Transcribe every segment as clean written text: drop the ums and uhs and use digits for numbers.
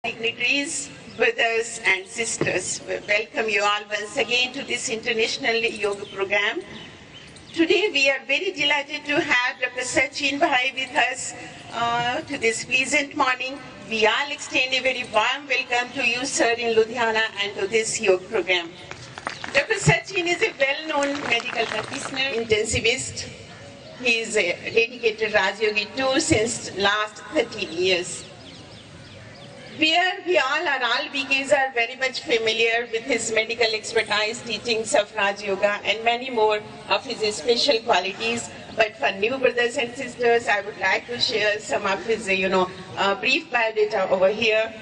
Dignitaries, brothers and sisters, we welcome you all once again to this international yoga program. Today we are very delighted to have Dr. Sachin Bhai with us to this pleasant morning. We all extend a very warm welcome to you, sir, in Ludhiana and to this yoga program. Dr. Sachin is a well-known medical practitioner, intensivist. He is a dedicated Raj Yogi too since last 13 years. Where we all beginners are very much familiar with his medical expertise, teachings of Raj Yoga, and many more of his special qualities. But for new brothers and sisters, I would like to share some of his, brief biodata over here.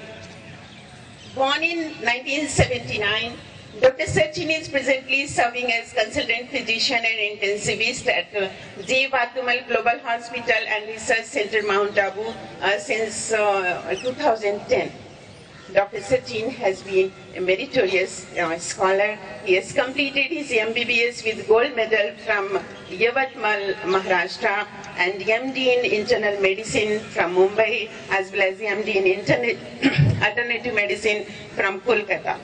Born in 1979, Dr. Sachin is presently serving as consultant physician and intensivist at J. Vatumal Global Hospital and Research Center, Mount Abu since 2010. Dr. Sachin has been a meritorious scholar. He has completed his MBBS with gold medal from Yavatmal, Maharashtra, and MD in Internal Medicine from Mumbai, as well as MD in Alternative Medicine from Kolkata.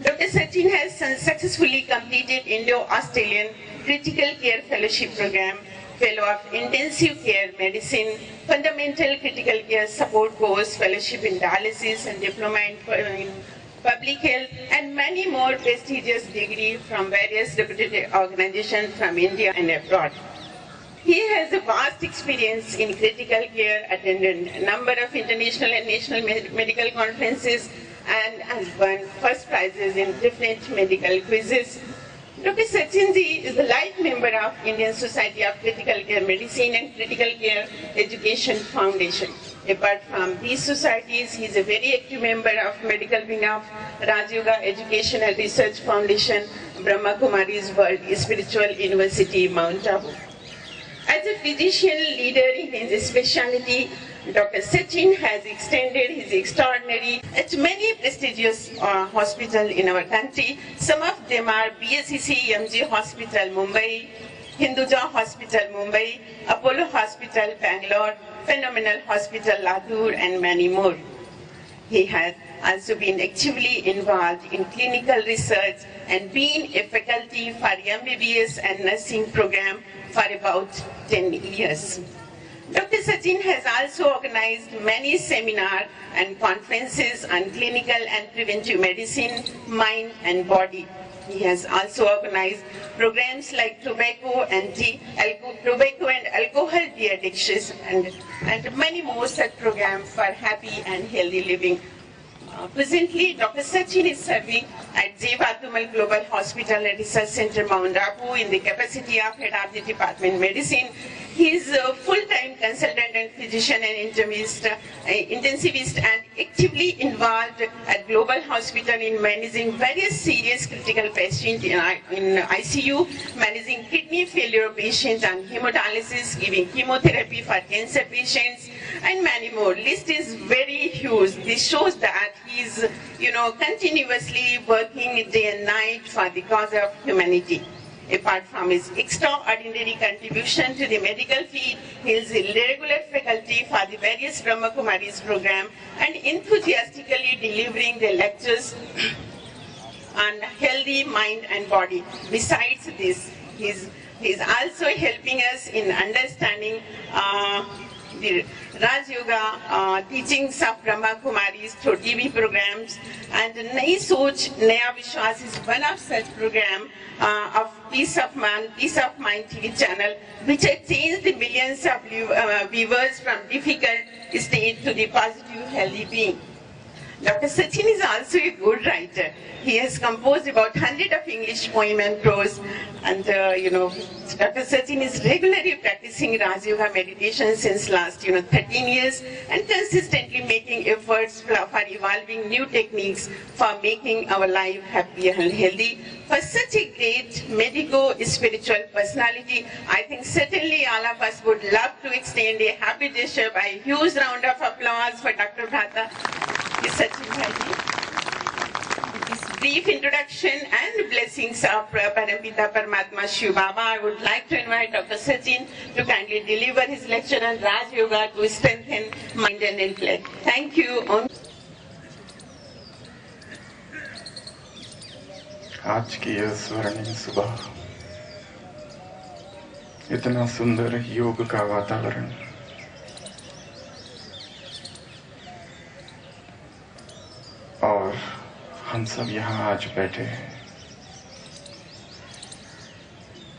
Dr. Sachin has successfully completed Indo-Australian Critical Care Fellowship Program, Fellow of Intensive Care Medicine, Fundamental Critical Care Support Course, Fellowship in Dialysis and Diploma in Public Health, and many more prestigious degrees from various reputed organizations from India and abroad. He has a vast experience in critical care, attended a number of international and national medical conferences, and has won first prizes in different medical quizzes. Dr. Sachin Ji is the life member of Indian Society of Critical Care Medicine and Critical Care Education Foundation. Apart from these societies, he is a very active member of medical wing of Raj Yoga Education and Research Foundation, Brahma Kumari's World Spiritual University, Mount Abu. As a physician leader in his specialty, Dr. Sachin has extended his extraordinary at many prestigious hospitals in our country. Some of them are BSCC MG Hospital, Mumbai, Hinduja Hospital, Mumbai, Apollo Hospital, Bangalore, Phenomenal Hospital, Latur, and many more. He has also been actively involved in clinical research and been a faculty for MBBS and nursing program for about 10 years. Dr. Sachin has also organized many seminars and conferences on clinical and preventive medicine, mind and body. He has also organized programs like tobacco and alcohol de-addictions and many more such programs for happy and healthy living. Presently, Dr. Sachin is serving at J. Vatumal Global Hospital and Research Center, Mount Abu, in the capacity of Head of the Department of Medicine. He is a full-time consultant and physician and intensivist and actively involved at Global Hospital in managing various serious critical patients in ICU, managing kidney failure patients and hemodialysis, giving chemotherapy for cancer patients, and many more. List is very huge. This shows that he is, continuously working day and night for the cause of humanity. Apart from his extraordinary contribution to the medical field, he is a regular faculty for the various Brahma Kumaris program and enthusiastically delivering the lectures on healthy mind and body. Besides this, he is also helping us in understanding the Raj Yoga teachings of Brahma Kumaris through TV programs, and Nayi Soch Naya Vishwas is one of such programs of Peace of Mind TV channel, which has changed the millions of viewers from difficult state to the positive healthy being. Dr. Sachin is also a good writer. He has composed about 100 of English poems and prose, and Dr. Sachin is regularly practicing Raj Yoga meditation since last 13 years and consistently making efforts for evolving new techniques for making our life happy and healthy. For such a great medico-spiritual personality, I think certainly all of us would love to extend a happy gesture by a huge round of applause for Dr. Bhata Sachin Bhai. With this brief introduction and blessings of Parampita Paramatma Shiv Baba, I would like to invite Dr. Sachin to kindly deliver his lecture on Raj Yoga to strengthen mind and intellect. Thank you. आज की यह स्वर्णिम सुबह, इतना सुंदर योग का वातावरण, और हम सब यहाँ आज बैठे हैं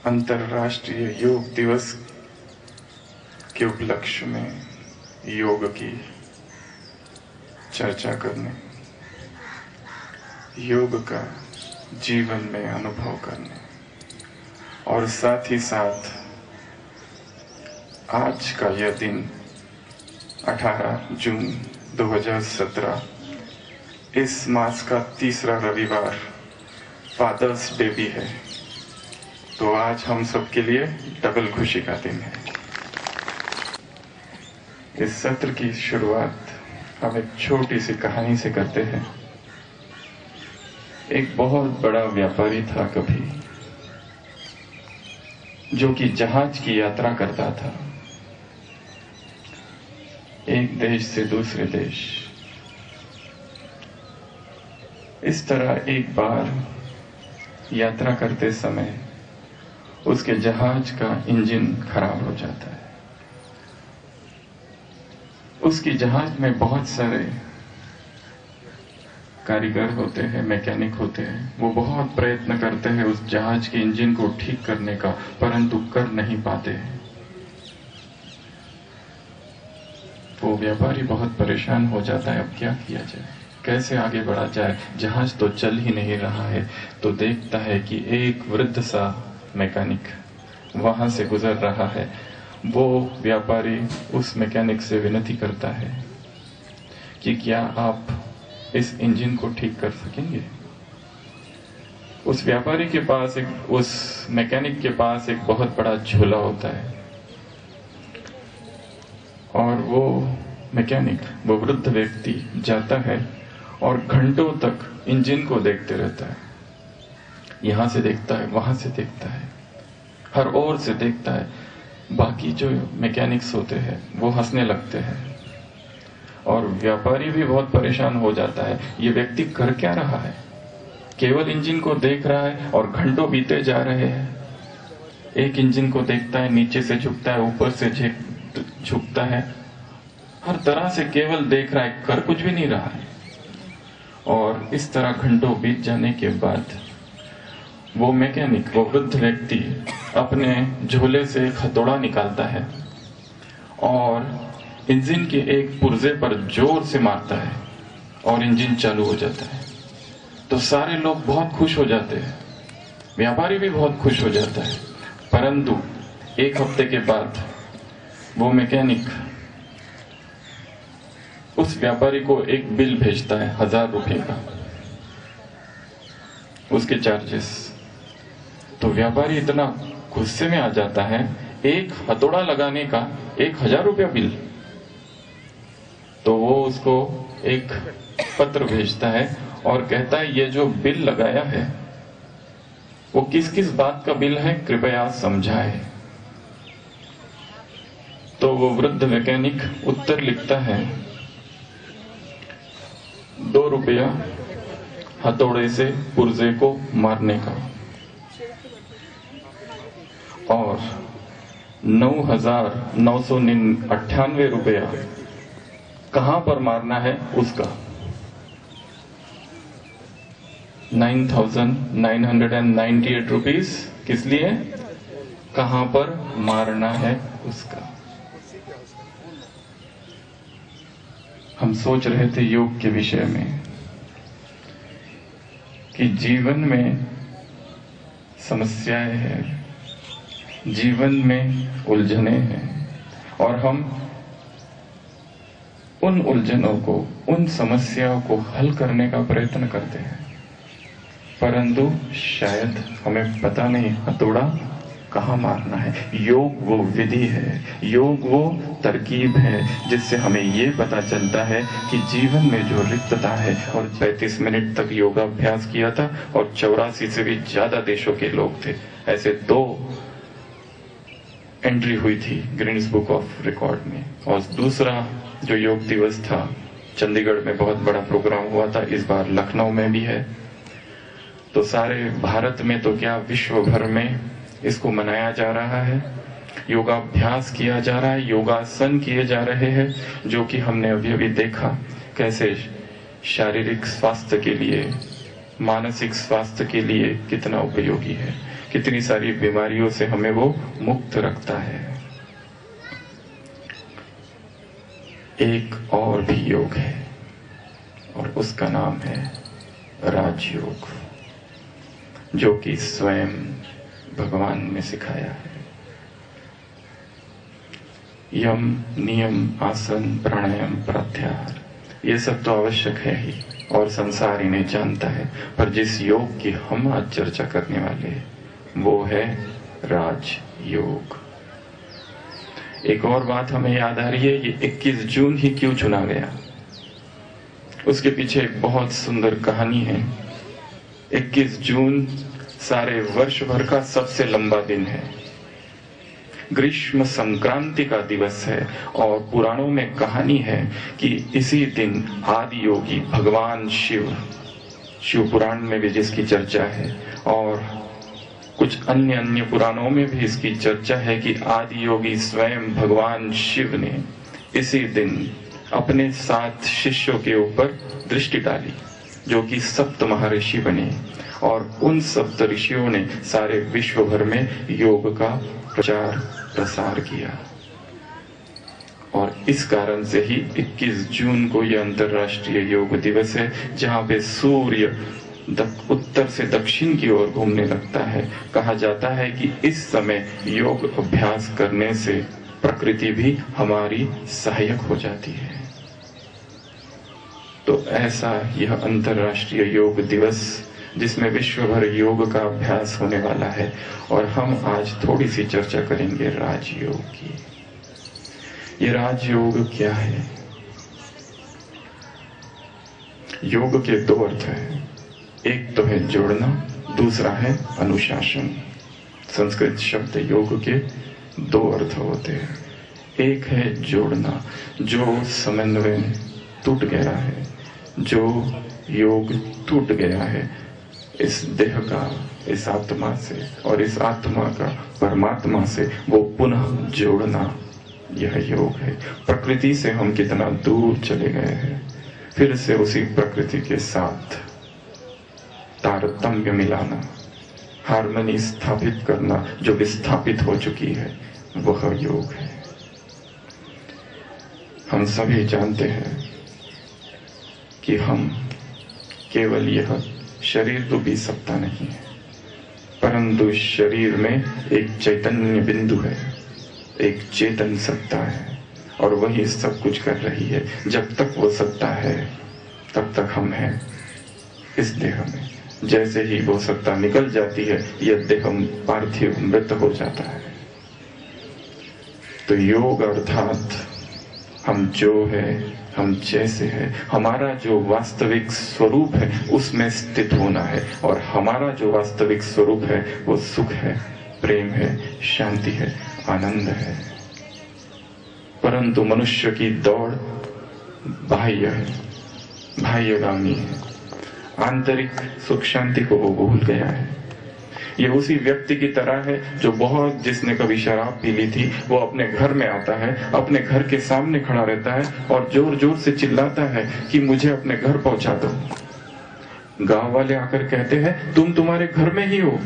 अंतर्राष्ट्रीय योग दिवस के उपलक्ष्य में योग की चर्चा करने, योग का जीवन में अनुभव करने, और साथ ही साथ आज का यह दिन 18 जून 2017 इस मास का तीसरा रविवार फादर्स डे भी है। तो आज हम सबके लिए डबल खुशी का दिन है। इस सत्र की शुरुआत हम एक छोटी सी कहानी से करते हैं। एक बहुत बड़ा व्यापारी था कभी, जो कि जहाज की यात्रा करता था, एक देश से दूसरे देश। इस तरह एक बार यात्रा करते समय उसके जहाज का इंजन खराब हो जाता है। उसकी जहाज में बहुत सारे कारीगर होते हैं, मैकेनिक होते हैं। वो बहुत प्रयत्न करते हैं उस जहाज के इंजन को ठीक करने का, परंतु कर नहीं पाते हैं। वो व्यापारी बहुत परेशान हो जाता है, अब क्या किया जाए, कैसे आगे बढ़ा जाए, जहाज तो चल ही नहीं रहा है। तो देखता है कि एक वृद्ध सा मैकेनिक वहां से गुजर रहा है। वो व्यापारी उस मैकेनिक से विनती करता है कि क्या आप इस इंजन को ठीक कर सकेंगे। उस व्यापारी के पास उस मैकेनिक के पास एक बहुत बड़ा झोला होता है, और वो मैकेनिक, वो वृद्ध व्यक्ति जाता है और घंटों तक इंजन को देखते रहता है। यहां से देखता है, वहां से देखता है, हर ओर से देखता है। बाकी जो मैकेनिक्स होते हैं वो हंसने लगते हैं, और व्यापारी भी बहुत परेशान हो जाता है। ये व्यक्ति कर क्या रहा है, केवल इंजन को देख रहा है और घंटों बीते जा रहे हैं। एक इंजन को देखता है, नीचे से झुकता है, ऊपर से झुकता है, हर तरह से केवल देख रहा है, कर कुछ भी नहीं रहा है। और इस तरह घंटों बीत जाने के बाद वो मैकेनिक, वो वृद्ध व्यक्ति अपने झोले से एक हथौड़ा निकालता है और इंजन के एक पुर्जे पर जोर से मारता है और इंजन चालू हो जाता है। तो सारे लोग बहुत खुश हो जाते हैं, व्यापारी भी बहुत खुश हो जाता है। परंतु एक हफ्ते के बाद वो मैकेनिक उस व्यापारी को एक बिल भेजता है 1000 रुपये का, उसके चार्जेस। तो व्यापारी इतना गुस्से में आ जाता है, एक हथौड़ा लगाने का 1000 रुपया बिल। तो वो उसको एक पत्र भेजता है और कहता है ये जो बिल लगाया है वो किस किस बात का बिल है, कृपया समझाए। तो वो वृद्ध मैकेनिक उत्तर लिखता है 2 रुपया हथौड़े से पुर्जे को मारने का, और 9,998 रुपया कहां पर मारना है उसका। 9,998 रुपीस किस लिए, कहां पर मारना है उसका। हम सोच रहे थे योग के विषय में कि जीवन में समस्याएं हैं, जीवन में उलझने हैं, और हम उन उलझनों को, उन समस्याओं को हल करने का प्रयत्न करते हैं, परंतु शायद हमें पता नहीं हथौड़ा कहाँ मारना है। योग वो विधि है, योग वो तरकीब है जिससे हमें ये पता चलता है कि जीवन में जो रिक्तता है। और 35 मिनट तक योगाभ्यास किया था और 84 से भी ज्यादा देशों के लोग थे। ऐसे 2 एंट्री हुई थी गिनीज बुक ऑफ रिकॉर्ड में। और दूसरा जो योग दिवस था, चंडीगढ़ में बहुत बड़ा प्रोग्राम हुआ था, इस बार लखनऊ में भी है। तो सारे भारत में तो क्या विश्व भर में इसको मनाया जा रहा है। योगाभ्यास किया जा रहा है, योगासन किए जा रहे हैं, जो कि हमने अभी अभी देखा कैसे शारीरिक स्वास्थ्य के लिए, मानसिक स्वास्थ्य के लिए कितना उपयोगी है, कितनी सारी बीमारियों से हमें वो मुक्त रखता है। एक और भी योग है और उसका नाम है राजयोग, जो कि स्वयं भगवान ने सिखाया है। यम, नियम, आसन, प्राणायाम, प्रत्याहार, ये सब तो आवश्यक है ही और संसार इन्हें जानता है, पर जिस योग की हम आज चर्चा करने वाले हैं वो है राजयोग। एक और बात हमें याद आ रही है, ये 21 जून ही क्यों चुना गया, उसके पीछे एक बहुत सुंदर कहानी है। 21 जून सारे वर्ष भर का सबसे लंबा दिन है, ग्रीष्म संक्रांति का दिवस है और पुराणों में कहानी है कि इसी दिन आदि योगी भगवान शिव पुराण में भी जिसकी चर्चा है और कुछ अन्य पुराणों में भी इसकी चर्चा है कि आदि योगी स्वयं भगवान शिव ने इसी दिन अपने 7 शिष्यों के ऊपर दृष्टि डाली, जो कि 7 महर्षि बने और उन 7 ऋषियों ने सारे विश्व भर में योग का प्रचार प्रसार किया। और इस कारण से ही 21 जून को यह अंतर्राष्ट्रीय योग दिवस है, जहाँ पे सूर्य उत्तर से दक्षिण की ओर घूमने लगता है। कहा जाता है कि इस समय योग अभ्यास करने से प्रकृति भी हमारी सहायक हो जाती है। तो ऐसा यह अंतर्राष्ट्रीय योग दिवस, जिसमें विश्व भर योग का अभ्यास होने वाला है, और हम आज थोड़ी सी चर्चा करेंगे राजयोग की। ये राजयोग क्या है? योग के 2 अर्थ हैं, एक तो है जोड़ना, दूसरा है अनुशासन। संस्कृत शब्द योग के 2 अर्थ होते हैं। एक है जोड़ना, जो समन्वय टूट गया है, जो योग टूट गया है इस देह का, इस आत्मा से, और इस आत्मा का परमात्मा से, वो पुनः जोड़ना, यह योग है। प्रकृति से हम कितना दूर चले गए हैं, फिर से उसी प्रकृति के साथ तारतम्य मिलाना, हार्मनी स्थापित करना, जो विस्थापित हो चुकी है, वह योग है। हम सभी जानते हैं कि हम केवल यह शरीर तो भी सकता नहीं है, परंतु शरीर में एक चैतन्य बिंदु है, एक चेतन सत्ता है, और वही सब कुछ कर रही है। जब तक वो सत्ता है तब तक हम हैं इस देह में। जैसे ही वो सत्ता निकल जाती है, यह देह पार्थिव मृत हो जाता है। तो योग अर्थात हम जो है, हम जैसे है, हमारा जो वास्तविक स्वरूप है उसमें स्थित होना है, और हमारा जो वास्तविक स्वरूप है वो सुख है, प्रेम है, शांति है, आनंद है। परंतु मनुष्य की दौड़ बाह्य है, बाह्यगामी है, आंतरिक सुख शांति को वो भूल गया है। ये उसी व्यक्ति की तरह है जो जिसने कभी शराब पी ली थी, वो अपने घर में आता है, अपने घर के सामने खड़ा रहता है और जोर जोर से चिल्लाता है कि मुझे अपने घर पहुंचा दो। गांव वाले आकर कहते हैं तुम तुम्हारे घर में ही हो।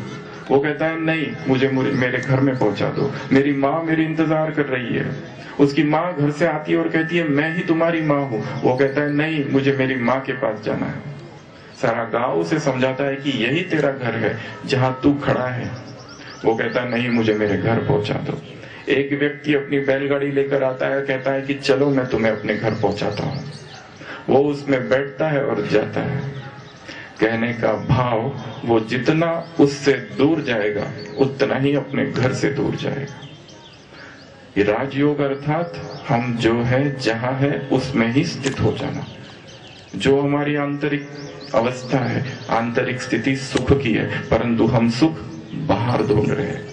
वो कहता है नहीं, मुझे मेरे घर में पहुंचा दो, मेरी माँ मेरी इंतजार कर रही है। उसकी माँ घर से आती है और कहती है मैं ही तुम्हारी माँ हूँ। वो कहता है नहीं, मुझे मेरी माँ के पास जाना है। सारा गांव उसे समझाता है कि यही तेरा घर है जहां तू खड़ा है। वो कहता है नहीं, मुझे मेरे घर पहुंचा दो। एक व्यक्ति अपनी बैलगाड़ी लेकर आता है, कहता है कि चलो मैं तुम्हें अपने घर पहुंचाता हूँ। वो उसमें बैठता है और जाता है। कहने का भाव, वो जितना उससे दूर जाएगा उतना ही अपने घर से दूर जाएगा। ये राजयोग अर्थात हम जो है, जहां है, उसमें ही स्थित हो जाना। जो हमारी आंतरिक अवस्था है, आंतरिक स्थिति सुख की है, परंतु हम सुख बाहर ढूंढ रहे हैं,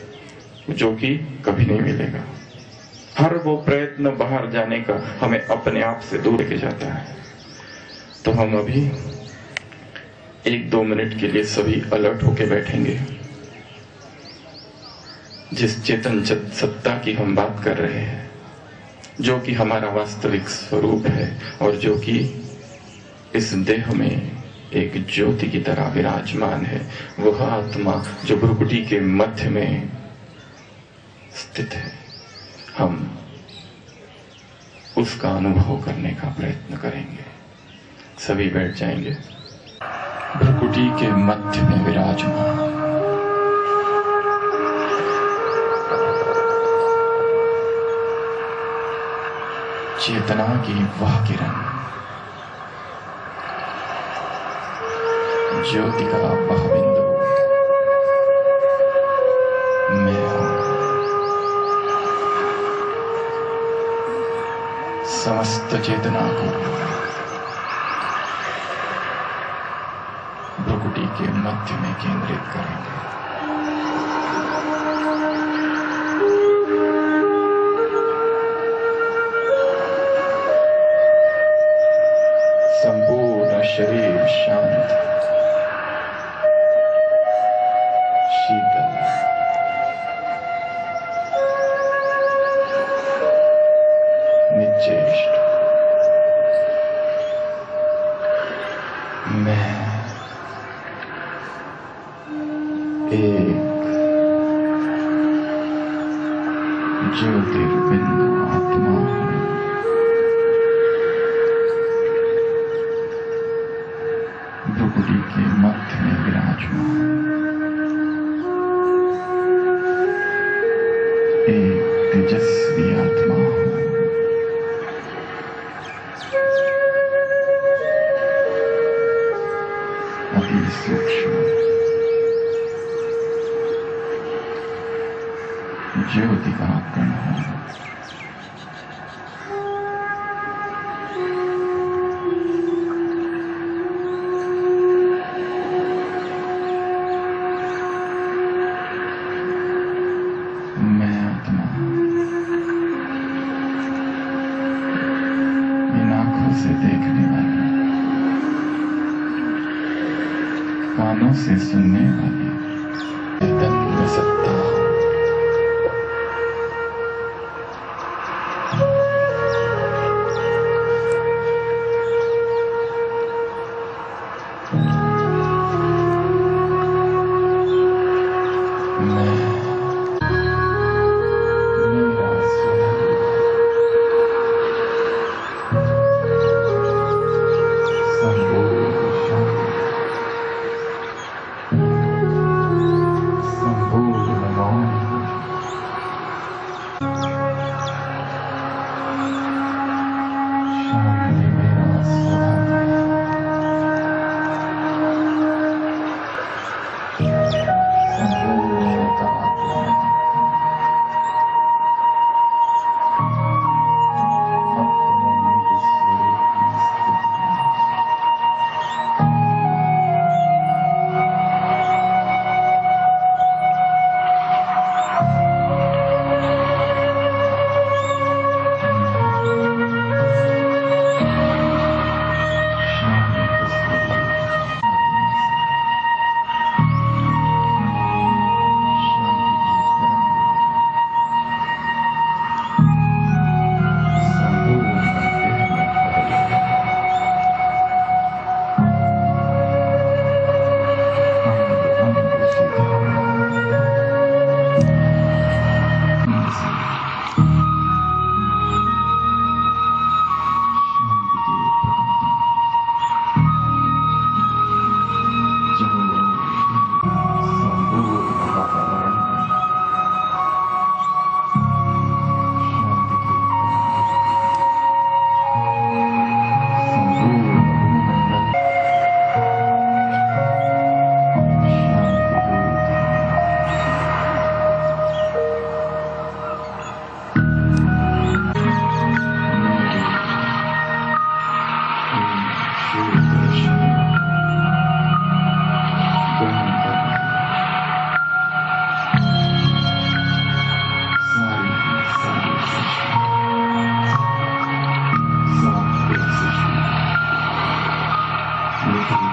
जो कि कभी नहीं मिलेगा। हर वो प्रयत्न बाहर जाने का हमें अपने आप से दूर लेके जाता है। तो हम अभी 1-2 मिनट के लिए सभी अलर्ट होके बैठेंगे। जिस चेतन सत्ता की हम बात कर रहे हैं, जो कि हमारा वास्तविक स्वरूप है और जो कि इस देह में एक ज्योति की तरह विराजमान है, वह आत्मा जो भ्रुकुटी के मध्य में स्थित है, हम उसका अनुभव करने का प्रयत्न करेंगे। सभी बैठ जाएंगे। भ्रुकुटी के मध्य में विराजमान चेतना की वह किरण, ज्योति का वह बिंदु मैं हूं। समस्त चेतना को भ्रुकुटी के मध्य में केंद्रित करेंगे। संपूर्ण शरीर शांत, शीतल, निश्चेष्ट। मैं एक ज्योतिर्बिंदु आत्मा हूं। भ्रुकुटी के मध्य में विराजमान एक तेजस्वी आत्मा हूं। अति सूक्ष्म ज्योति का कण हूं। मैं आत्मा इन आंखों से देखने वाली, कानों से सुनने वाली चैतन्य सत्ता।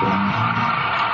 Brahma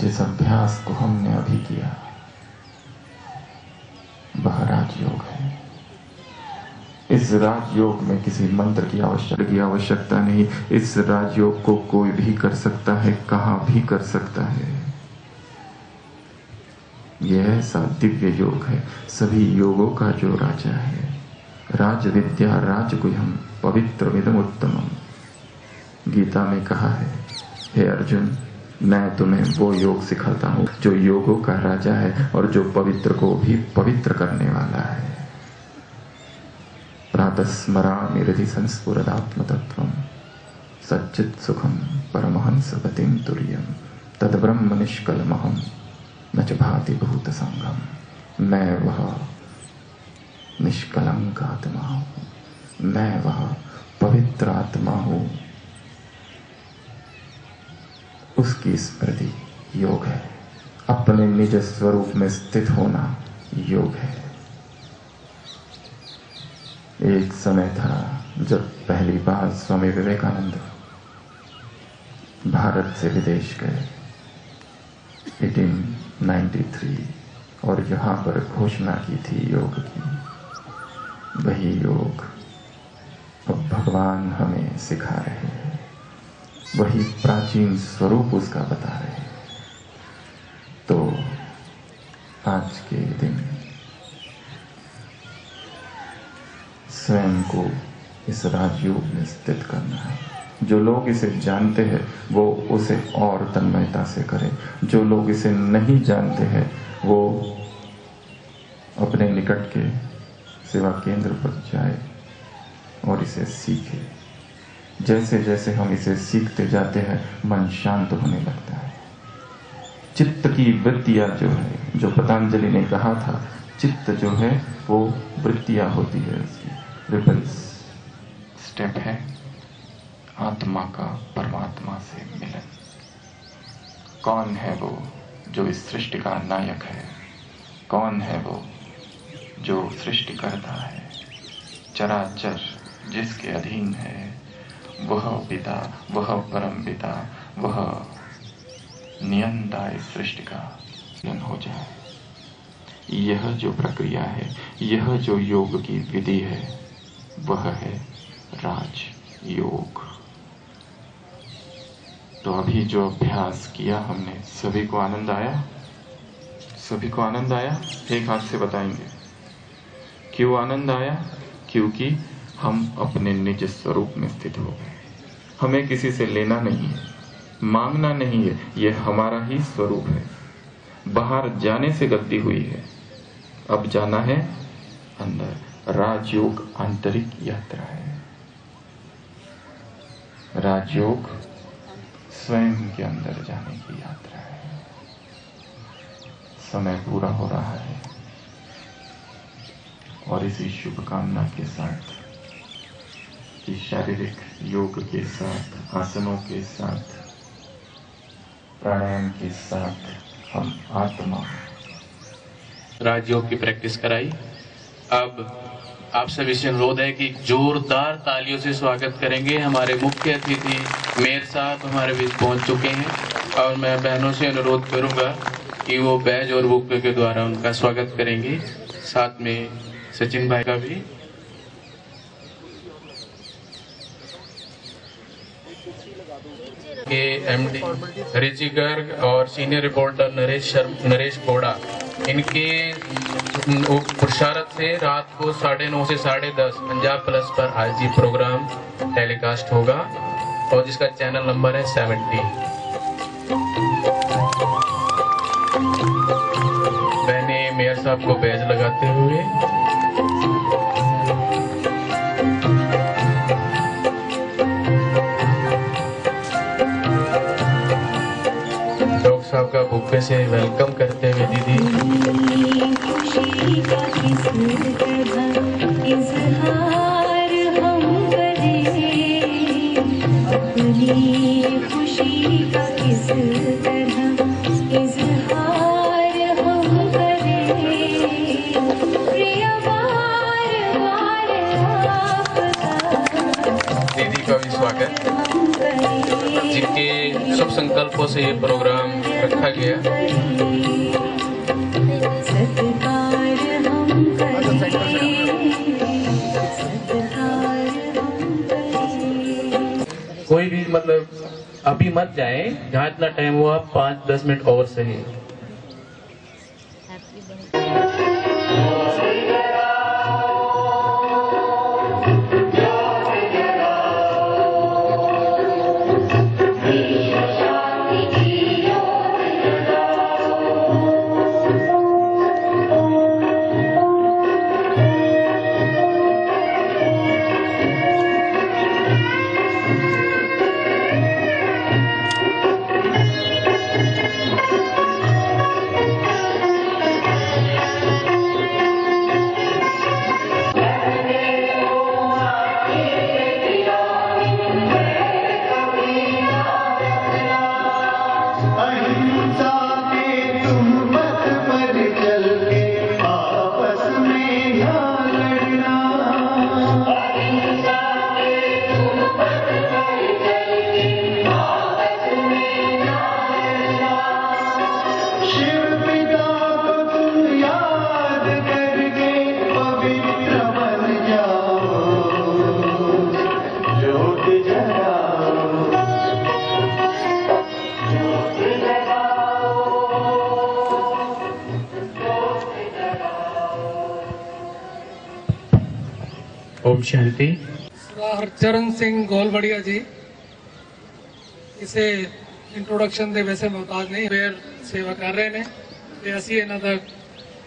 जिस अभ्यास को हमने अभी किया वह राजयोग है। इस राजयोग में किसी मंत्र की आवश्यकता नहीं। इस राजयोग को कोई भी कर सकता है, कहाँ भी कर सकता है। यह ऐसा दिव्य योग है, सभी योगों का जो राजा है। राज विद्या राज गुह्यम पवित्र विदम उत्तमम। गीता में कहा है, हे अर्जुन, मैं तुम्हें वो योग सिखाता हूँ जो योगों का राजा है और जो पवित्र को भी पवित्र करने वाला है। प्रातः स्मरामि हृदि संस्फुरदात्मतत्त्वम् सच्चित् सुखम परमहंस गतिं तुर्यम् तद्ब्रह्म निष्कलमहम् न च भाति भूत संगम। मैं वह निष्कलंक आत्मा हूँ, मैं वह पवित्र आत्मा हूँ। उसकी स्मृति योग है। अपने निज स्वरूप में स्थित होना योग है। एक समय था जब पहली बार स्वामी विवेकानंद भारत से विदेश गए 1893 और यहाँ पर घोषणा की थी योग की। वही योग अब भगवान हमें सिखा रहे हैं, वही प्राचीन स्वरूप उसका बता रहे हैं। तो आज के दिन स्वयं को इस राजयोग में स्थित करना है। जो लोग इसे जानते हैं वो उसे और तन्मयता से करें। जो लोग इसे नहीं जानते हैं वो अपने निकट के सेवा केंद्र पर जाए और इसे सीखे। जैसे जैसे हम इसे सीखते जाते हैं मन शांत होने लगता है। चित्त की वृत्तियां जो है, जो पतंजलि ने कहा था, चित्त जो है वो वृत्तियां होती है, उसकी रिपल्स। स्टेप है आत्मा का परमात्मा से मिलन। कौन है वो जो इस सृष्टि का नायक है? कौन है वो जो सृष्टि करता है? चराचर जिसके अधीन है वह पिता, वह परम पिता, वह नियंता इस सृष्टि का मिलन हो जाए। यह जो प्रक्रिया है, यह जो योग की विधि है, वह है राज योग। तो अभी जो अभ्यास किया हमने, सभी को आनंद आया? सभी को आनंद आया? एक हाथ से बताएंगे क्यों आनंद आया? क्योंकि हम अपने निज स्वरूप में स्थित हो गए। हमें किसी से लेना नहीं है, मांगना नहीं है, यह हमारा ही स्वरूप है। बाहर जाने से गलती हुई है, अब जाना है अंदर। राजयोग आंतरिक यात्रा है। राजयोग स्वयं के अंदर जाने की यात्रा है। समय पूरा हो रहा है और इसी शुभकामना के साथ कि शारीरिक योग के साथ, आसनों के साथ, प्राणायाम के साथ हम आत्मा राजयोग की प्रैक्टिस कराई। अब आप सभी से अनुरोध है कि जोरदार तालियों से स्वागत करेंगे। हमारे मुख्य अतिथि मेयर साहब हमारे बीच पहुंच चुके हैं और मैं बहनों से अनुरोध करूंगा कि वो बैज और बुके के द्वारा उनका स्वागत करेंगे। साथ में सचिन भाई का भी। के एमडी रिची गर्ग और सीनियर रिपोर्टर नरेश कोड़ा, इनके पुरुषार्थ से रात को 9:30 से 10:30 पंजाब प्लस पर आज ये प्रोग्राम टेलीकास्ट होगा और जिसका चैनल नंबर है 70। मैंने मेयर साहब को बैज लगाते हुए साहब का बुके से वेलकम करते हुए दीदी। खुशी का किस तरह इज़हार हम करें, अपनी खुशी का किस तरह इज़हार हम करें। प्रिय बार बार आपका दीदी का भी स्वागत, जिनके शुभ संकल्पों से ये प्रोग्राम रखा गया। कोई भी मतलब अभी मत जाए, जहाँ इतना टाइम हुआ 5-10 मिनट और सही। ओम शांति। हरचरण सिंह गोलवड़िया जी, इसे इंट्रोडक्शन ਦੇ ਵੈਸੇ ਮੁਹਤਾਜ ਨਹੀਂ, ਫਿਰ सेवा कर रहे ਨੇ ਤੇ ਅਸੀਂ ਇਹਨਾਂ ਦਾ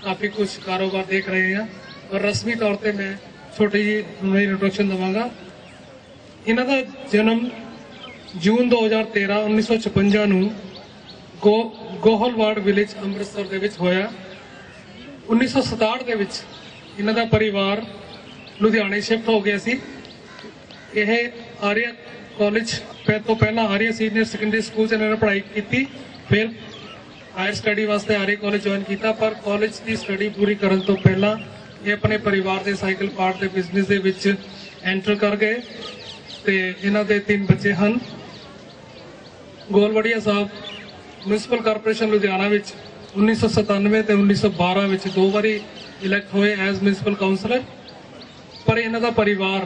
ਕਾਫੀ ਕੁਝ ਕਾਰੋਬਾਰ ਦੇਖ ਰਹੇ ਹਾਂ। ਔਰ ਰਸਮੀ ਤੌਰ ਤੇ ਮੈਂ ਛੋਟੀ ਜੀ ਇੰਟਰੋਡਕਸ਼ਨ ਦਵਾਂਗਾ। ਇਹਨਾਂ ਦਾ ਜਨਮ ਜੂਨ 2013 1956 ਨੂੰ ਗੋਹਲਵਾੜ ਵਿਲੇਜ ਅੰਮ੍ਰਿਤਸਰ ਦੇ ਵਿੱਚ ਹੋਇਆ। 1967 ਦੇ ਵਿੱਚ ਇਹਨਾਂ ਦਾ ਪਰਿਵਾਰ ਲੁਧਿਆਣੇ ਸ਼ਿਫਟ ਹੋ ਗਿਆ ਸੀ। ਇਹ ਆਰੀਆ ਕਾਲਜ ਤੋਂ ਪਹਿਲਾਂ ਆਰੀਆ ਸੀਨੀਅਰ ਸੈਕੰਡਰੀ ਸਕੂਲ 'ਚ ਇਹਨਾਂ ਨੇ ਪੜ੍ਹਾਈ ਕੀਤੀ, ਫਿਰ ਹਾਇਰ ਸਟੱਡੀ ਵਾਸਤੇ ਆਰੀਆ ਕਾਲਜ ਜੁਆਇਨ ਕੀਤਾ। ਪਰ ਕਾਲਜ ਦੀ ਸਟੱਡੀ ਪੂਰੀ ਕਰਨ ਤੋਂ ਪਹਿਲਾਂ ਇਹ ਆਪਣੇ ਪਰਿਵਾਰ ਦੇ ਸਾਈਕਲ ਪਾਰਟ ਦੇ ਬਿਜ਼ਨਸ ਦੇ ਵਿੱਚ ਐਂਟਰ ਕਰ ਗਏ ਤੇ ਇਹਨਾਂ ਦੇ 3 ਬੱਚੇ ਹਨ। ਗੋਲਵੜੀਆ ਸਾਹਿਬ ਮਿਊਨਿਸਪਲ ਕਾਰਪੋਰੇਸ਼ਨ ਲੁਧਿਆਣਾ ਵਿੱਚ 1997 ਤੇ 1912 ਵਿੱਚ 2 ਵਾਰੀ ਇਲੈਕਟ ਹੋਏ ਐਜ਼ ਮਿਊਨਿਸਪਲ ਕਾਉਂਸਲਰ। ਪਰ ਇਹਨਾਂ ਦਾ ਪਰਿਵਾਰ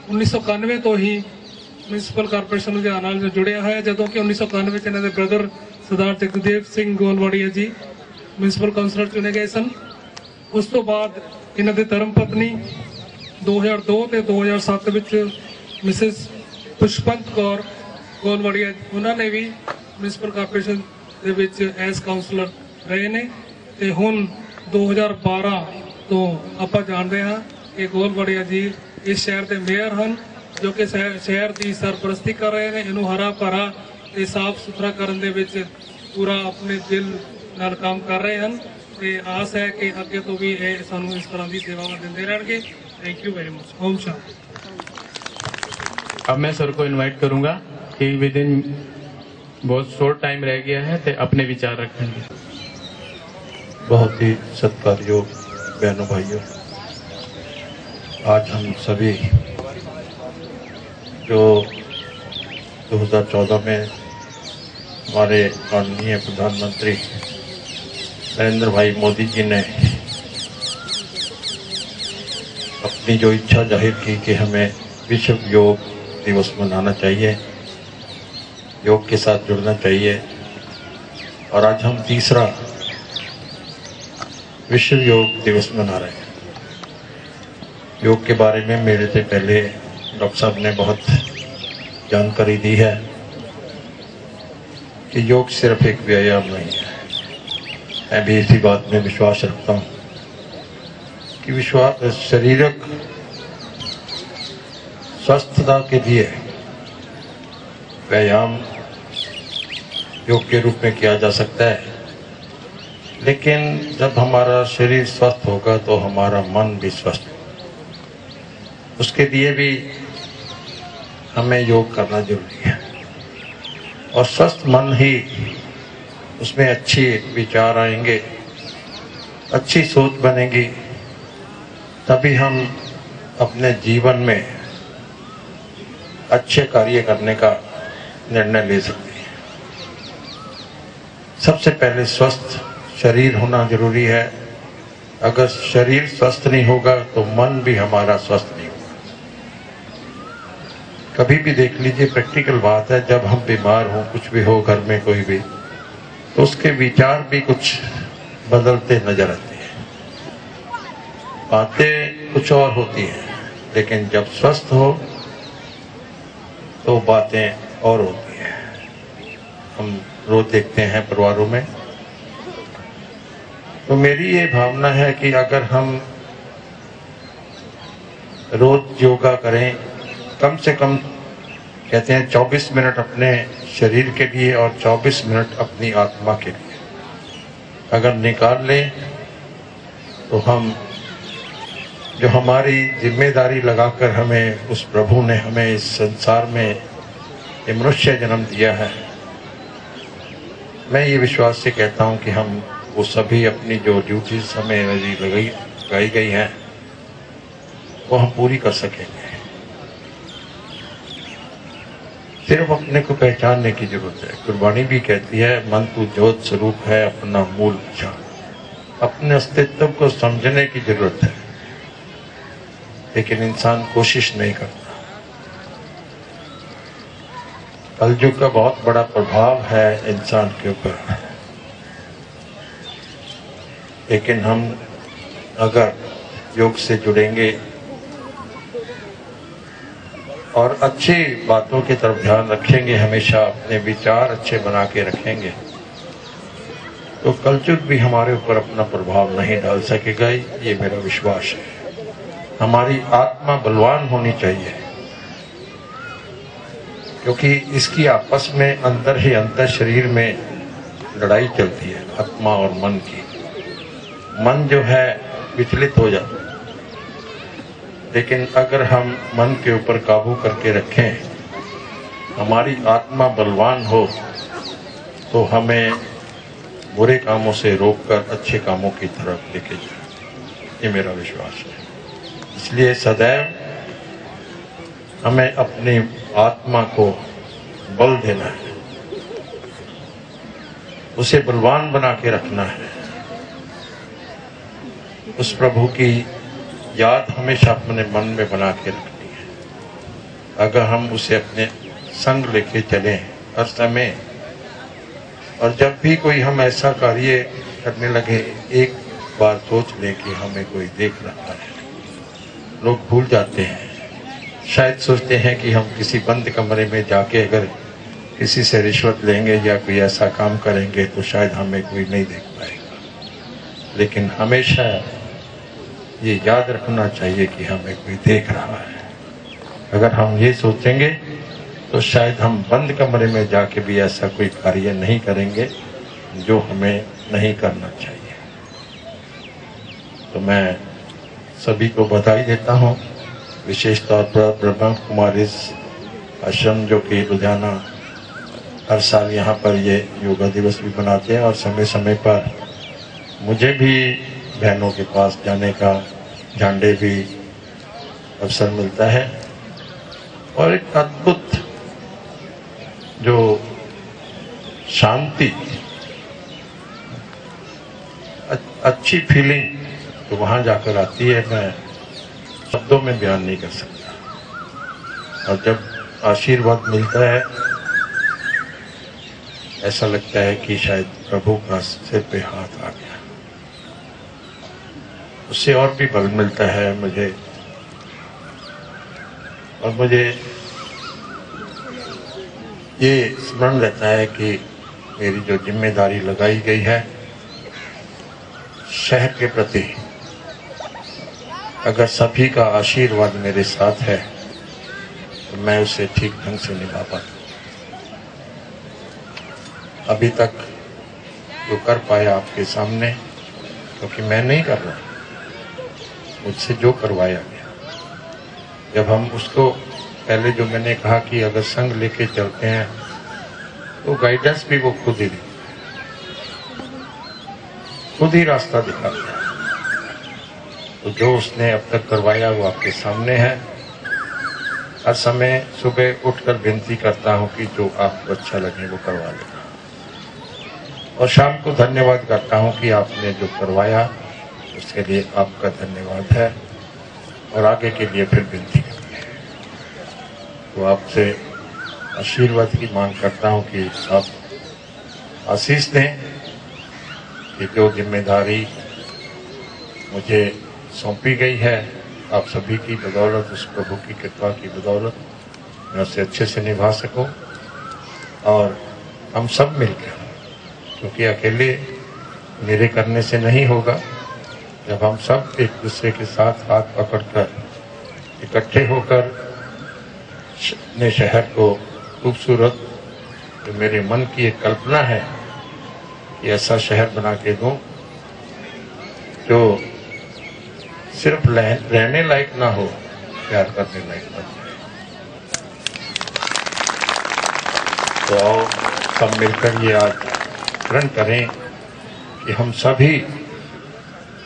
1991 ਤੋਂ ਹੀ ਮਿਊਨਿਸਪਲ ਕਾਰਪੋਰੇਸ਼ਨ ਲੁਧਿਆਣਾ ਨਾਲ ਜੁੜਿਆ ਹੋਇਆ, ਜਦੋਂ ਕਿ 1991 ਵਿੱਚ ਇਹਨਾਂ ਦੇ ਬ੍ਰਦਰ ਸਰਦਾਰ ਜਗਦੇਵ ਸਿੰਘ ਗੋਲਵਾੜੀਆ ਜੀ ਮਿਊਨਿਸਪਲ ਕਾਉਂਸਲਰ ਚੁਣੇ ਗਏ ਸਨ। ਉਸ ਤੋਂ ਬਾਅਦ ਇਹਨਾਂ ਦੇ ਧਰਮ ਪਤਨੀ 2002 ਤੇ 2007 ਵਿੱਚ ਮਿਸਿਸ ਪੁਸ਼ਪੰਤ ਕੌਰ ਗੋਲਵਾੜੀਆ, ਉਹਨਾਂ ਨੇ ਵੀ ਮਿਊਨਿਸਪਲ ਕਾਰਪੋਰੇਸ਼ਨ ਦੇ ਵਿੱਚ ਐਜ਼ ਕਾਉਂਸਲਰ ਰਹੇ ਨੇ ਤੇ ਹੁਣ 2012 ਤੋਂ ਆਪਾਂ ਜਾਣਦੇ ਹਾਂ ਕਿ ਗੋਲਵੜੀਆ ਜੀ ਇਸ ਸ਼ਹਿਰ ਦੇ ਮੇਅਰ ਹਨ, ਜੋ ਕਿ ਸ਼ਹਿਰ ਦੀ ਸਰਪ੍ਰਸਤੀ ਕਰ ਰਹੇ ਨੇ। ਇਹਨੂੰ ਹਰਾ ਭਰਾ ਤੇ ਸਾਫ਼ ਸੁਥਰਾ ਕਰਨ ਦੇ ਵਿੱਚ ਪੂਰਾ ਆਪਣੇ ਦਿਲ ਨਾਲ ਕੰਮ ਕਰ ਰਹੇ ਹਨ ਤੇ ਆਸ ਹੈ ਕਿ ਅੱਗੇ ਤੋਂ ਵੀ ਇਹ ਸਾਨੂੰ ਇਸ ਤਰ੍ਹਾਂ ਦੀ ਸੇਵਾਵਾਂ ਦਿੰਦੇ ਰਹਿਣਗੇ। Thank you very much. ओम शांति। अब मैं सर को इनवाइट करूंगा कि विद इन बहुत शॉर्ट टाइम रह गया है तो अपने विचार रखेंगे। बहुत ही सत्कारयोग बहनों भाइयों, आज हम सभी जो 2014 में हमारे माननीय प्रधानमंत्री नरेंद्र भाई मोदी जी ने अपनी जो इच्छा जाहिर की कि हमें विश्व योग दिवस मनाना चाहिए, योग के साथ जुड़ना चाहिए, और आज हम तीसरा विश्व योग दिवस मना रहे हैं। योग के बारे में मेरे से पहले डॉक्टर साहब ने बहुत जानकारी दी है कि योग सिर्फ एक व्यायाम नहीं है। मैं भी इसी बात में विश्वास रखता हूँ कि शारीरिक स्वस्थता के लिए व्यायाम योग के रूप में किया जा सकता है, लेकिन जब हमारा शरीर स्वस्थ होगा तो हमारा मन भी स्वस्थ होगा। उसके लिए भी हमें योग करना जरूरी है, और स्वस्थ मन ही उसमें अच्छी विचार आएंगे, अच्छी सोच बनेगी, तभी हम अपने जीवन में अच्छे कार्य करने का निर्णय ले सकते हैं। सबसे पहले स्वस्थ शरीर होना जरूरी है। अगर शरीर स्वस्थ नहीं होगा तो मन भी हमारा स्वस्थ नहीं होगा। कभी भी देख लीजिए, प्रैक्टिकल बात है, जब हम बीमार हों, कुछ भी हो घर में कोई भी, तो उसके विचार भी कुछ बदलते नजर आते हैं, बातें कुछ और होती हैं। लेकिन जब स्वस्थ हो तो बातें और होती हैं। हम रोज देखते हैं परिवारों में। तो मेरी ये भावना है कि अगर हम रोज योगा करें, कम से कम कहते हैं 24 मिनट अपने शरीर के लिए और 24 मिनट अपनी आत्मा के लिए अगर निकाल लें, तो हम जो हमारी जिम्मेदारी लगाकर हमें उस प्रभु ने हमें इस संसार में ये मनुष्य जन्म दिया है, मैं ये विश्वास से कहता हूँ कि हम वो सभी अपनी जो ड्यूटीज हमें लगाई गई हैं वो हम पूरी कर सकेंगे। सिर्फ अपने को पहचानने की जरूरत है। गुरबाणी भी कहती है, मन तू ज्योत स्वरूप है अपना मूल पहचान। अपने अस्तित्व को समझने की जरूरत है, लेकिन इंसान कोशिश नहीं करता। कलयुग का बहुत बड़ा प्रभाव है इंसान के ऊपर, लेकिन हम अगर योग से जुड़ेंगे और अच्छी बातों की तरफ ध्यान रखेंगे, हमेशा अपने विचार अच्छे बना के रखेंगे, तो कलयुग भी हमारे ऊपर अपना प्रभाव नहीं डाल सकेगा। ये मेरा विश्वास है। हमारी आत्मा बलवान होनी चाहिए, क्योंकि इसकी आपस में अंदर ही अंदर शरीर में लड़ाई चलती है, आत्मा और मन की। मन जो है विचलित हो जाता है, लेकिन अगर हम मन के ऊपर काबू करके रखें, हमारी आत्मा बलवान हो, तो हमें बुरे कामों से रोककर अच्छे कामों की तरफ लेके जाए। ये मेरा विश्वास है। इसलिए सदैव हमें अपनी आत्मा को बल देना है, उसे बलवान बना के रखना है। उस प्रभु की याद हमेशा अपने मन में बना के रखनी है। अगर हम उसे अपने संग लेके चलें हर समय, और जब भी कोई हम ऐसा कार्य करने लगे, एक बार सोच लें कि हमें कोई देख रहा है। लोग भूल जाते हैं, शायद सोचते हैं कि हम किसी बंद कमरे में जाके अगर किसी से रिश्वत लेंगे या कोई ऐसा काम करेंगे तो शायद हमें कोई नहीं देख पाएगा। लेकिन हमेशा ये याद रखना चाहिए कि हमें कोई देख रहा है। अगर हम ये सोचेंगे तो शायद हम बंद कमरे में जाके भी ऐसा कोई कार्य नहीं करेंगे जो हमें नहीं करना चाहिए। तो मैं सभी को बधाई देता हूँ, विशेष तौर पर ब्रह्मा कुमारी आश्रम जो कि लुधियाना हर साल यहाँ पर ये योगा दिवस भी मनाते हैं, और समय समय पर मुझे भी बहनों के पास जाने का झंडे भी अवसर मिलता है। और एक अद्भुत जो शांति, अच्छी फीलिंग तो वहाँ जाकर आती है, मैं शब्दों में बयान नहीं कर सकता। और जब आशीर्वाद मिलता है, ऐसा लगता है कि शायद प्रभु का सिर पे हाथ आ गया, उससे और भी बल मिलता है मुझे। और मुझे ये स्मरण रहता है कि मेरी जो जिम्मेदारी लगाई गई है शहर के प्रति, अगर सभी का आशीर्वाद मेरे साथ है तो मैं उसे ठीक ढंग से निभा पाता। अभी तक जो कर पाया आपके सामने, क्योंकि मैं नहीं कर रहा, मुझसे जो करवाया गया। जब हम उसको पहले जो मैंने कहा कि अगर संग लेके चलते हैं तो गाइडेंस भी वो खुद ही देता है, खुद ही रास्ता दिखाता है। तो जो उसने अब तक करवाया वो आपके सामने है। हर समय सुबह उठकर विनती करता हूँ कि जो आपको अच्छा लगे वो करवा लेना। और शाम को धन्यवाद करता हूं कि आपने जो करवाया उसके लिए आपका धन्यवाद है, और आगे के लिए फिर विनती करते हैं। तो आपसे आशीर्वाद की मांग करता हूं कि आप आशीष दें कि जो जिम्मेदारी मुझे सौंपी गई है आप सभी की बदौलत, उस प्रभु की कृपा की बदौलत मैं उसे अच्छे से निभा सकूं, और हम सब मिलकर, क्योंकि अकेले मेरे करने से नहीं होगा, जब हम सब एक दूसरे के साथ हाथ पकड़कर इकट्ठे होकर अपने शहर को खूबसूरत, जो मेरे मन की एक कल्पना है कि ऐसा शहर बना के दूं जो सिर्फ रहने लायक ना हो, प्यार करने लायक बन जाए। तो आओ सब मिलकर ये आज प्रण करें कि हम सभी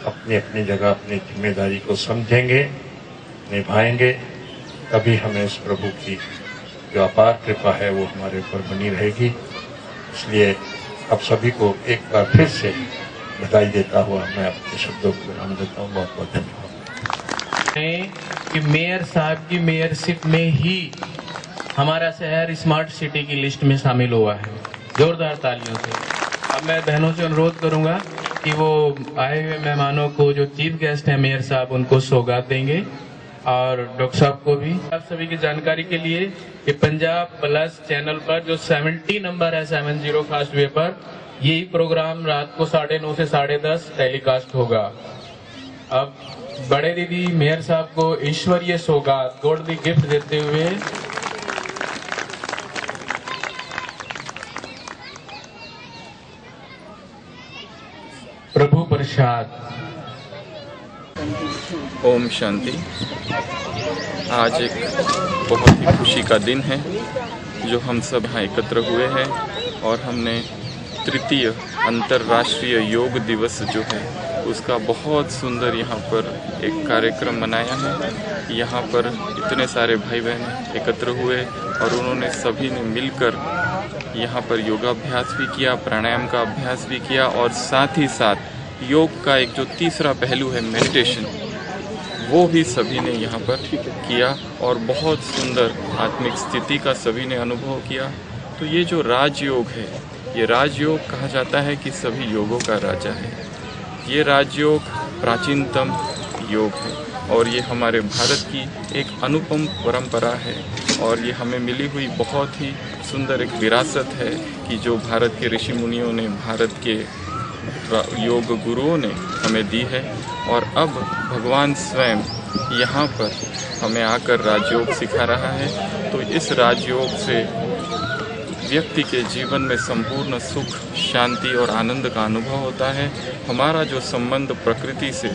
अपनी अपनी जगह अपनी जिम्मेदारी को समझेंगे, निभाएंगे, तभी हमें इस प्रभु की जो अपार कृपा है वो हमारे ऊपर बनी रहेगी। इसलिए आप सभी को एक बार फिर से बधाई देता हुआ मैं अपने शब्दों को विराम देता हूँ। बहुत बहुत धन्यवाद। कि मेयर साहब की मेयरशिप में ही हमारा शहर स्मार्ट सिटी की लिस्ट में शामिल हुआ है। जोरदार तालियों से। अब मैं बहनों से अनुरोध करूंगा कि वो आए हुए मेहमानों को, जो चीफ गेस्ट हैं मेयर साहब, उनको सौगात देंगे, और डॉक्टर साहब को भी। आप सभी की जानकारी के लिए कि पंजाब प्लस चैनल पर जो 70 नंबर है 70 फास्ट वे पर, यही प्रोग्राम रात को 9:30 से 10:30 टेलीकास्ट होगा। अब बड़े दीदी मेयर साहब को ईश्वरीय सौगात, गॉडली गिफ्ट देते हुए प्रभु प्रसाद। ओम शांति। आज एक बहुत ही खुशी का दिन है जो हम सब यहाँ एकत्र हुए हैं, और हमने तृतीय अंतर्राष्ट्रीय योग दिवस जो है उसका बहुत सुंदर यहाँ पर एक कार्यक्रम मनाया है। यहाँ पर इतने सारे भाई बहन एकत्र हुए और उन्होंने सभी ने मिलकर यहाँ पर योगाभ्यास भी किया, प्राणायाम का अभ्यास भी किया, और साथ ही साथ योग का एक जो तीसरा पहलू है मेडिटेशन, वो भी सभी ने यहाँ पर किया, और बहुत सुंदर आत्मिक स्थिति का सभी ने अनुभव किया। तो ये जो राजयोग है, ये राजयोग कहा जाता है कि सभी योगों का राजा है। ये राजयोग प्राचीनतम योग है, और ये हमारे भारत की एक अनुपम परंपरा है, और ये हमें मिली हुई बहुत ही सुंदर एक विरासत है कि जो भारत के ऋषि मुनियों ने, भारत के योग गुरुओं ने हमें दी है। और अब भगवान स्वयं यहाँ पर हमें आकर राजयोग सिखा रहा है। तो इस राजयोग से व्यक्ति के जीवन में संपूर्ण सुख, शांति और आनंद का अनुभव होता है। हमारा जो संबंध प्रकृति से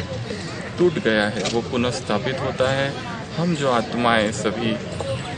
टूट गया है वो पुनः स्थापित होता है। हम जो आत्माएं सभी,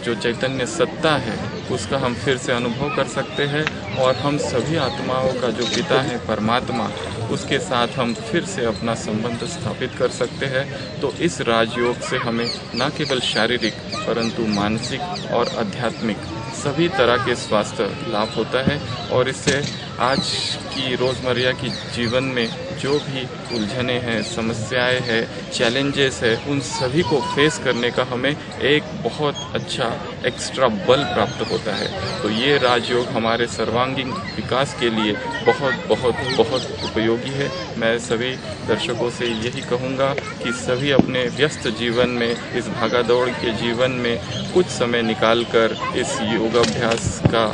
जो चैतन्य सत्ता है, उसका हम फिर से अनुभव कर सकते हैं, और हम सभी आत्माओं का जो पिता है परमात्मा, उसके साथ हम फिर से अपना संबंध स्थापित कर सकते हैं। तो इस राजयोग से हमें न केवल शारीरिक परंतु मानसिक और आध्यात्मिक सभी तरह के स्वास्थ्य लाभ होता है, और इससे आज की रोज़मर्रा की जीवन में जो भी उलझने हैं, समस्याएं हैं, चैलेंजेस है, उन सभी को फेस करने का हमें एक बहुत अच्छा एक्स्ट्रा बल प्राप्त होता है। तो ये राजयोग हमारे सर्वांगीण विकास के लिए बहुत बहुत बहुत उपयोगी है। मैं सभी दर्शकों से यही कहूँगा कि सभी अपने व्यस्त जीवन में, इस भागादौड़ के जीवन में कुछ समय निकालकर इस योगाभ्यास का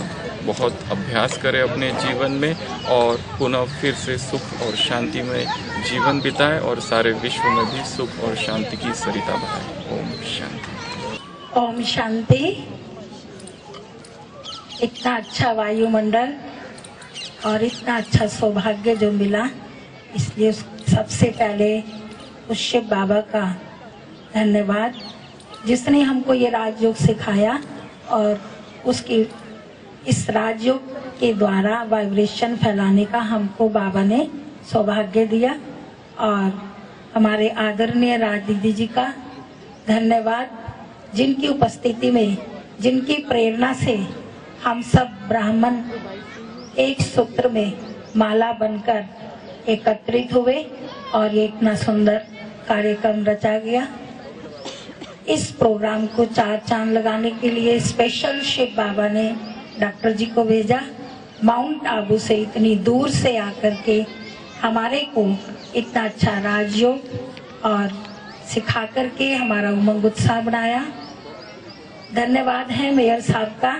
बहुत अभ्यास करें अपने जीवन में, और पुनः फिर से सुख और शांति में जीवन बिताएं, और सारे विश्व में भी सुख और शांति की सरिता बहाएं। ओम शांति। ओम शांति। इतना अच्छा वायुमंडल और इतना अच्छा सौभाग्य जो मिला, इसलिए सबसे पहले उस शिव बाबा का धन्यवाद, जिसने हमको ये राजयोग सिखाया, और उसकी इस राजयोग के द्वारा वाइब्रेशन फैलाने का हमको बाबा ने सौभाग्य दिया। और हमारे आदरणीय राज दीदी जी का धन्यवाद, जिनकी उपस्थिति में, जिनकी प्रेरणा से हम सब ब्राह्मण एक सूत्र में माला बनकर एकत्रित हुए और ये इतना सुंदर कार्यक्रम रचा गया। इस प्रोग्राम को चार चांद लगाने के लिए स्पेशल शिव बाबा ने डॉक्टर जी को भेजा। माउंट आबू से इतनी दूर से आकर के हमारे को इतना अच्छा राजयोग और सिखा करके हमारा उमंग उत्साह बढ़ाया। धन्यवाद है मेयर साहब का,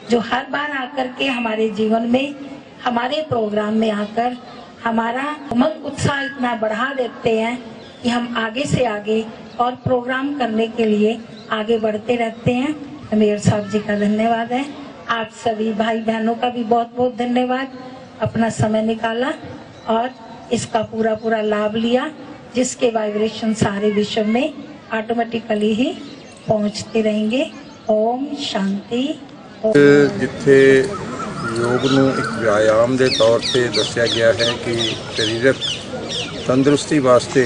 जो हर बार आकर के हमारे जीवन में, हमारे प्रोग्राम में आकर हमारा उमंग उत्साह इतना बढ़ा देते हैं कि हम आगे से आगे और प्रोग्राम करने के लिए आगे बढ़ते रहते हैं। मेयर साहब जी का धन्यवाद है। आप सभी भाई बहनों का भी बहुत बहुत धन्यवाद, अपना समय निकाला और इसका पूरा लाभ लिया, जिसके वाइब्रेशन सारे विश्व में ऑटोमेटिकली ही पहुंचते रहेंगे। ओम शांति। जिथे योग ਨੂੰ ਇੱਕ व्यायाम ਦੇ तौर ਤੇ ਦੱਸਿਆ ਗਿਆ ਹੈ कि ਸਰੀਰਕ तंदुरुस्ती वास्ते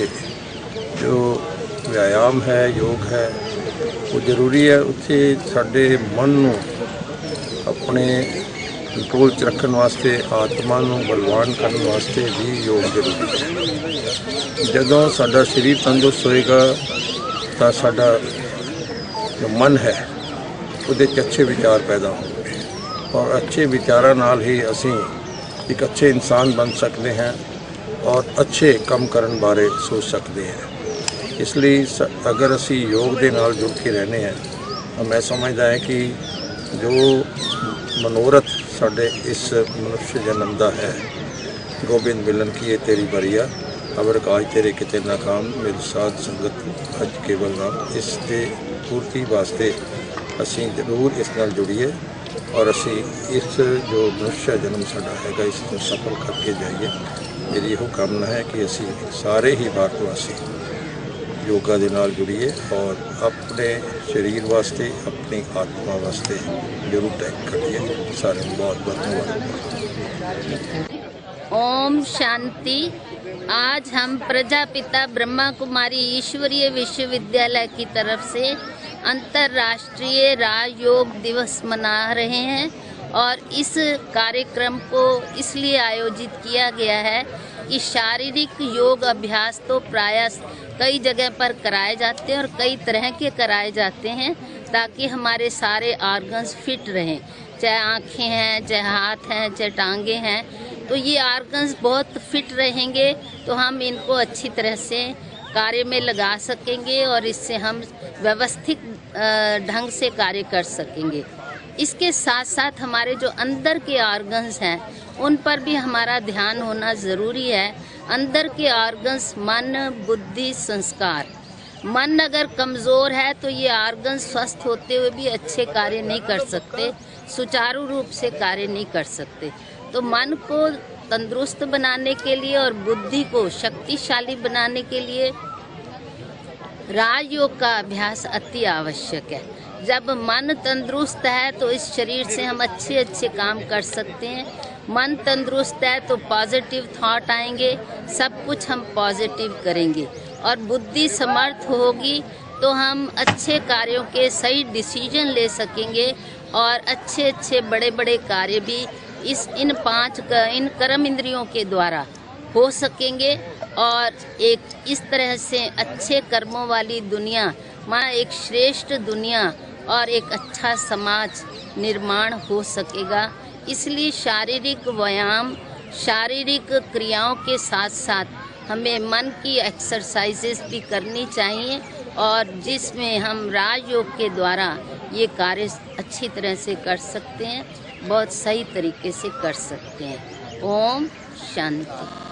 जो व्यायाम है, योग है, वो जरूरी है। उत्थे साडे मन ਨੂੰ अपने कंट्रोल च रखने वास्ते, आत्मा ਨੂੰ बलवान करने वास्ते भी योग जरूरी है। जदों साडा शरीर तंदुरुस्त होएगा तो साडा जो मन है ਉਹਦੇ 'ਚ अच्छे विचार पैदा होंगे और अच्छे विचारां नाल ही असीं एक अच्छे इंसान बन सकते हैं और अच्छे काम करन बारे सोच सकते हैं। इसलिए अगर असी योग के नाल जुड़ के रहने हैं तो मैं समझदा है कि जो मनोरथ साडे इस मनुष्य जन्म का है, गोबिंद मिलन की तेरी बरिया अबर काज तेरे किते नाकाम, मेरी साध संगत अज केवल नाम। इसके पूर्ति वास्ते असी जरूर इस नाल जुड़िए और असी इस जो मनुष्य जन्म साडा हैगा इसको सफल करके जाइए। मेरी यह कामना है कि असी सारे ही भारतवासी योगा के नाल जुड़िए और अपने शरीर वास्ते, अपनी आत्मा वास्ते जरूर टाइम करिए। सारे बहुत बहुत धन्यवाद। ओम शांति। आज हम प्रजापिता ब्रह्मा कुमारी ईश्वरीय विश्वविद्यालय की तरफ से अंतर्राष्ट्रीय राजयोग दिवस मना रहे हैं और इस कार्यक्रम को इसलिए आयोजित किया गया है कि शारीरिक योग अभ्यास तो प्रायः कई जगह पर कराए जाते हैं और कई तरह के कराए जाते हैं ताकि हमारे सारे ऑर्गन्स फिट रहें, चाहे आँखें हैं, चाहे हाथ हैं, चाहे टांगे हैं। तो ये ऑर्गन्स बहुत फिट रहेंगे तो हम इनको अच्छी तरह से कार्य में लगा सकेंगे और इससे हम व्यवस्थित ढंग से कार्य कर सकेंगे। इसके साथ साथ हमारे जो अंदर के ऑर्गन्स हैं उन पर भी हमारा ध्यान होना ज़रूरी है। अंदर के ऑर्गन्स मन, बुद्धि, संस्कार। मन अगर कमज़ोर है तो ये ऑर्गन्स स्वस्थ होते हुए भी अच्छे कार्य नहीं कर सकते, सुचारू रूप से कार्य नहीं कर सकते। तो मन को तंदुरुस्त बनाने के लिए और बुद्धि को शक्तिशाली बनाने के लिए राजयोग का अभ्यास अति आवश्यक है। जब मन तंदुरुस्त है तो इस शरीर से हम अच्छे अच्छे काम कर सकते हैं। मन तंदुरुस्त है तो पॉजिटिव थॉट आएंगे, सब कुछ हम पॉजिटिव करेंगे और बुद्धि समर्थ होगी तो हम अच्छे कार्यों के सही डिसीजन ले सकेंगे और अच्छे अच्छे बड़े बड़े कार्य भी इन कर्म इंद्रियों के द्वारा हो सकेंगे और एक इस तरह से अच्छे कर्मों वाली दुनिया माँ एक श्रेष्ठ दुनिया और एक अच्छा समाज निर्माण हो सकेगा। इसलिए शारीरिक व्यायाम, शारीरिक क्रियाओं के साथ साथ हमें मन की एक्सरसाइजेस भी करनी चाहिए और जिसमें हम राजयोग के द्वारा ये कार्य अच्छी तरह से कर सकते हैं, बहुत सही तरीके से कर सकते हैं। ओम शांति।